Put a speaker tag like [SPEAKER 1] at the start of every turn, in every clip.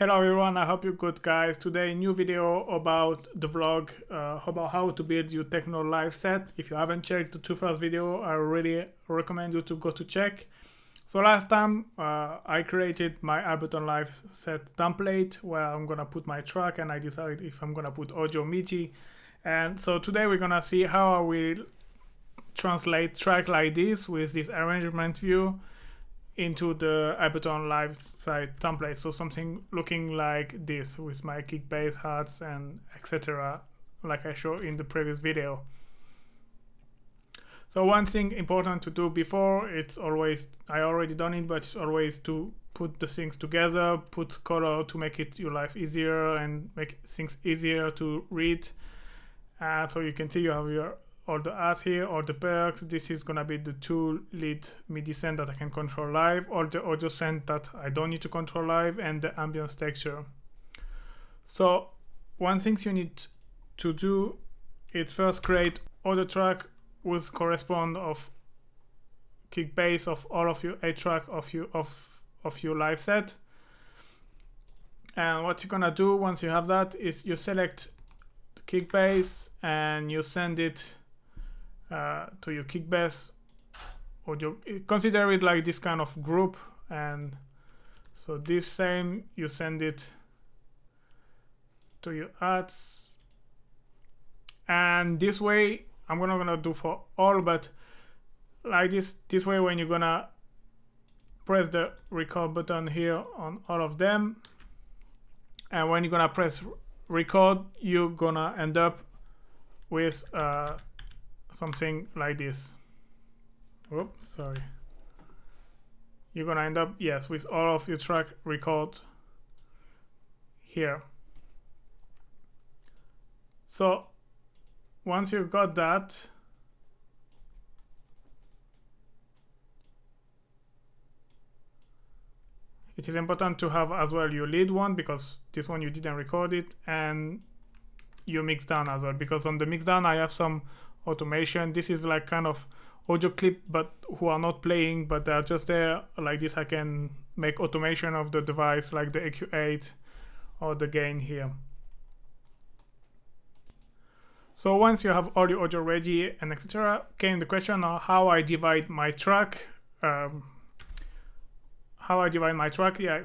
[SPEAKER 1] Hello everyone, I hope you're good guys. Today new video about the vlog, about how to build your techno live set. If you haven't checked the two first video, I really recommend you to go to check. So last time I created my Ableton live set template where I'm gonna put my track and I decided if I'm gonna put audio MIDI. And so today we're gonna see how I will translate track like this with this arrangement view into the Ableton live site template, so something looking like this with my kick, bass, hats and etc, like I showed in the previous video. So one thing important to do before, it's always, I already done it, but it's always to put the things together, put color to make it your life easier and make things easier to read. So you can see you have your all the ads here, all the perks. This is gonna be the two lead MIDI send that I can control live, or the audio send that I don't need to control live, and the ambience texture. So one thing you need to do is first create audio track with correspond of kick bass of all of your 8 track of your live set. And what you're gonna do once you have that is you select the kick bass and you send it to your kick bass audio. Consider it like this kind of group, and so this same you send it to your ads, and this way I'm not gonna do for all, but like this way when you're gonna press the record button here on all of them, and when you're gonna press record, you're gonna end up with something like this. Oops, sorry. You're gonna end up, yes, with all of your track record here. So once you've got that, it is important to have as well your lead one, because this one you didn't record it, and your mix down as well, because on the mix down I have some automation. This is like kind of audio clip but who are not playing, but they are just there like this. I can make automation of the device like the EQ8 or the gain here. So once you have all your audio ready and etc, came the question of how I divide my track. Yeah,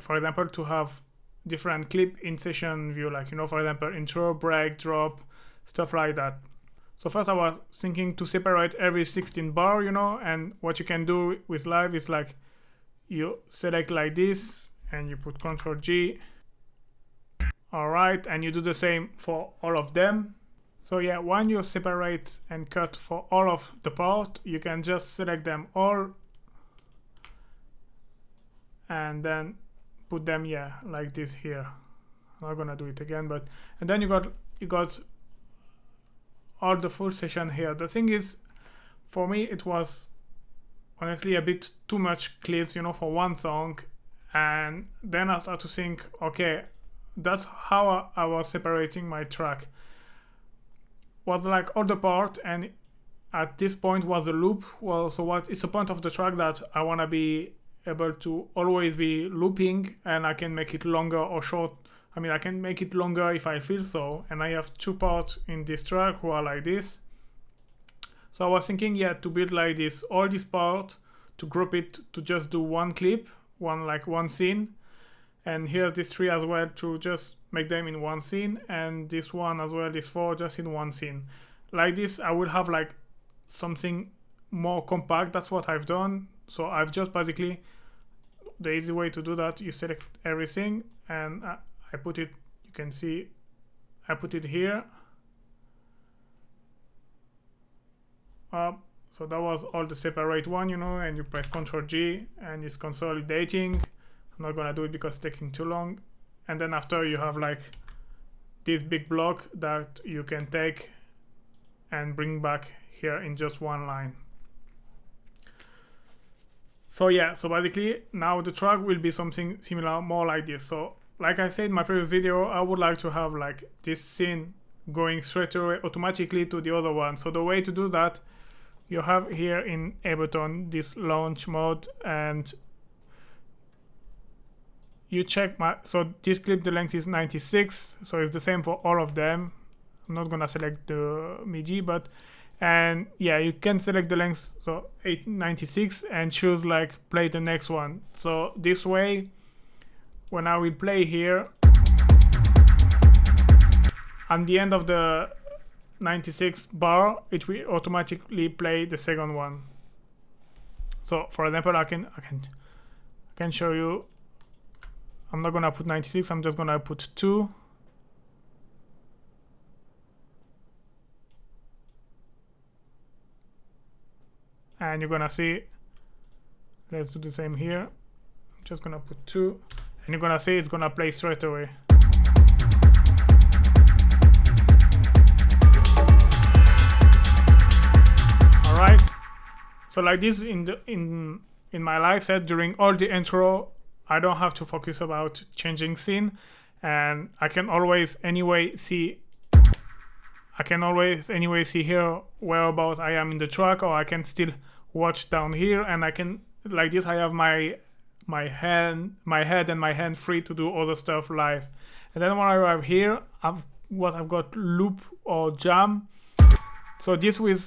[SPEAKER 1] for example, to have different clip in session view, like, you know, for example, intro, break, drop, stuff like that. So first I was thinking to separate every 16 bar, you know, and what you can do with live is like you select like this and you put Ctrl G. All right, and you do the same for all of them. So yeah, when you separate and cut for all of the part, you can just select them all and then put them, yeah, like this here. I'm not gonna do it again, but and then you got all the full session here. The thing is, for me it was honestly a bit too much clips, you know, for one song. And then I started to think, okay, that's how I was separating my track, was like all the part, and at this point was a loop. Well, so what is the point of the track? That I want to be able to always be looping, and I can make it longer or short. I mean, I can make it longer if I feel so, and I have two parts in this track who are like this. So I was thinking, yeah, to build like this, all this part, to group it, to just do one clip, one scene, and here's this tree as well, to just make them in one scene, and this one as well, this 4 just in one scene. Like this, I would have like something more compact. That's what I've done. So I've just basically, the easy way to do that, you select everything, and I put it, you can see I put it here. So that was all the separate one, you know, and you press Ctrl G and it's consolidating. I'm not gonna do it because it's taking too long. And then after you have like this big block that you can take and bring back here in just one line. So yeah, so basically now the track will be something similar, more like this. So like I said in my previous video, I would like to have like this scene going straight away automatically to the other one. So the way to do that, you have here in Ableton this launch mode, and you check so this clip, the length is 96, so it's the same for all of them. I'm not gonna select the MIDI, and yeah, you can select the length, so 896, and choose like play the next one. So this way, when I will play here, at the end of the 96 bar, it will automatically play the second one. So for example, I can show you. I'm not gonna put 96, I'm just gonna put 2. And you're gonna see, let's do the same here. I'm just gonna put 2, and you're gonna see it's gonna play straight away. Alright, so like this in my live set, during all the intro, I don't have to focus about changing scene, and I can always anyway see here whereabouts I am in the track, or I can still watch down here, and I can, like this, I have my head and my hand free to do other stuff live. And then when I arrive here, I've got loop or jam, so this will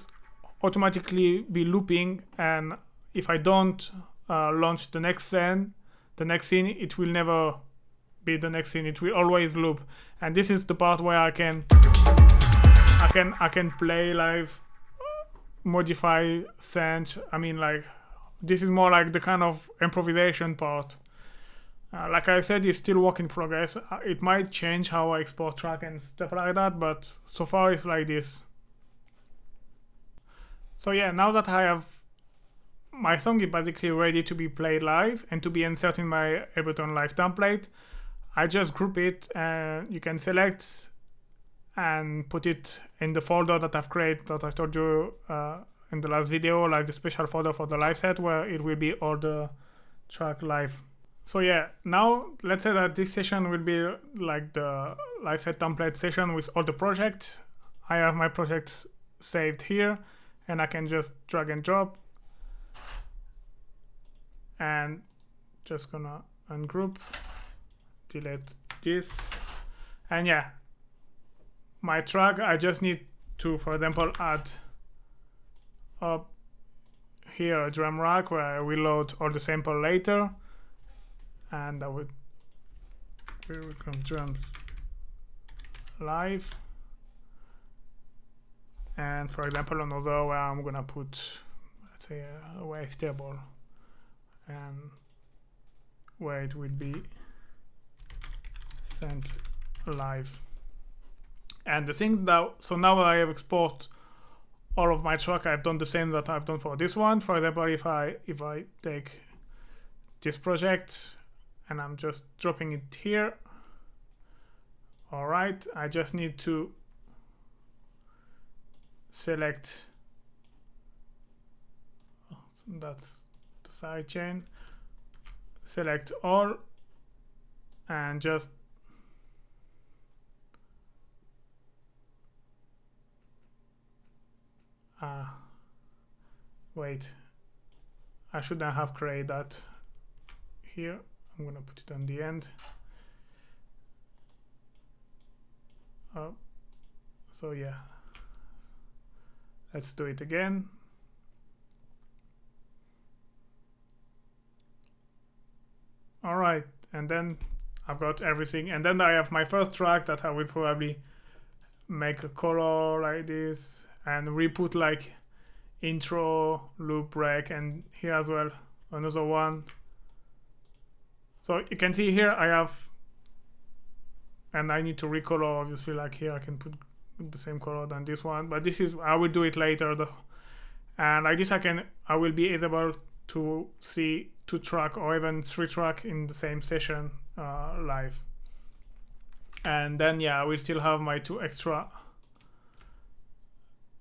[SPEAKER 1] automatically be looping, and if I don't launch the next scene, it will never be the next scene, it will always loop. And this is the part where I can play live, modify, send. I mean, like, this is more like the kind of improvisation part. Like I said, it's still work in progress. It might change how I export track and stuff like that, but so far it's like this. So yeah, now that I have my song is basically ready to be played live and to be inserted in my Ableton Live template, I just group it, and you can select and put it in the folder that I've created, that I told you in the last video, like the special folder for the live set, where it will be all the track live. So yeah, now let's say that this session will be like the live set template session with all the projects. I have my projects saved here, and I can just drag and drop, and just gonna ungroup, delete this, and yeah, my track, I just need to, for example, add up here a drum rack where I will load all the sample later, and I would come drums live, and for example another where I'm gonna put, let's say, a wave table, and where it will be sent live. And the thing now, so now I have exported all of my track, I've done the same that I've done for this one. For example, if I take this project and I'm just dropping it here, all right, I just need to select, that's the side chain, select all, and just wait, I shouldn't have created that here. I'm gonna put it on the end. So yeah, let's do it again. All right, and then I've got everything, and then I have my first track that I will probably make a color like this and re-put like intro, loop, break, and here as well another one. So you can see here I have, and I need to recolor, obviously, like here I can put the same color than this one, but this is, I will do it later though. And like this I will be able to see 2 track or even 3 track in the same session live. And then yeah, I will still have my 2 extra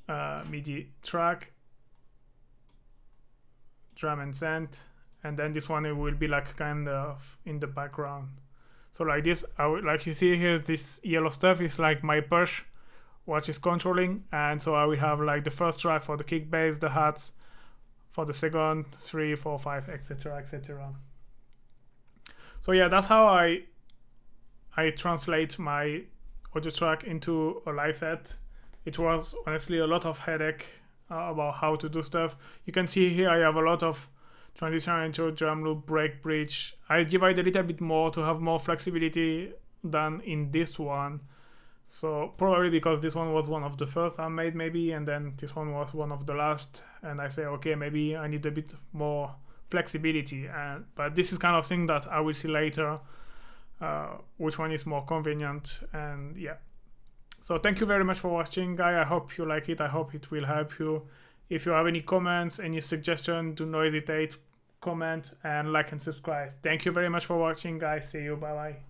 [SPEAKER 1] MIDI track, drum and synth, and then this one, it will be like kind of in the background. So like this, like you see here, this yellow stuff is like my push, what is controlling, and so I will have like the first track for the kick, bass, the hats, for the second, 3, 4, 5, etc., etc. So yeah, that's how I translate my audio track into a live set. It was honestly a lot of headache about how to do stuff. You can see here I have a lot of transition, intro, drum loop, break, bridge. I divide a little bit more to have more flexibility than in this one. So probably because this one was one of the first I made maybe, and then this one was one of the last, and I say, okay, maybe I need a bit more flexibility. But this is kind of thing that I will see later, which one is more convenient. And yeah, so thank you very much for watching, guys. I hope you like it. I hope it will help you. If you have any comments, any suggestion, do not hesitate, comment and like and subscribe. Thank you very much for watching, guys. See you. Bye bye.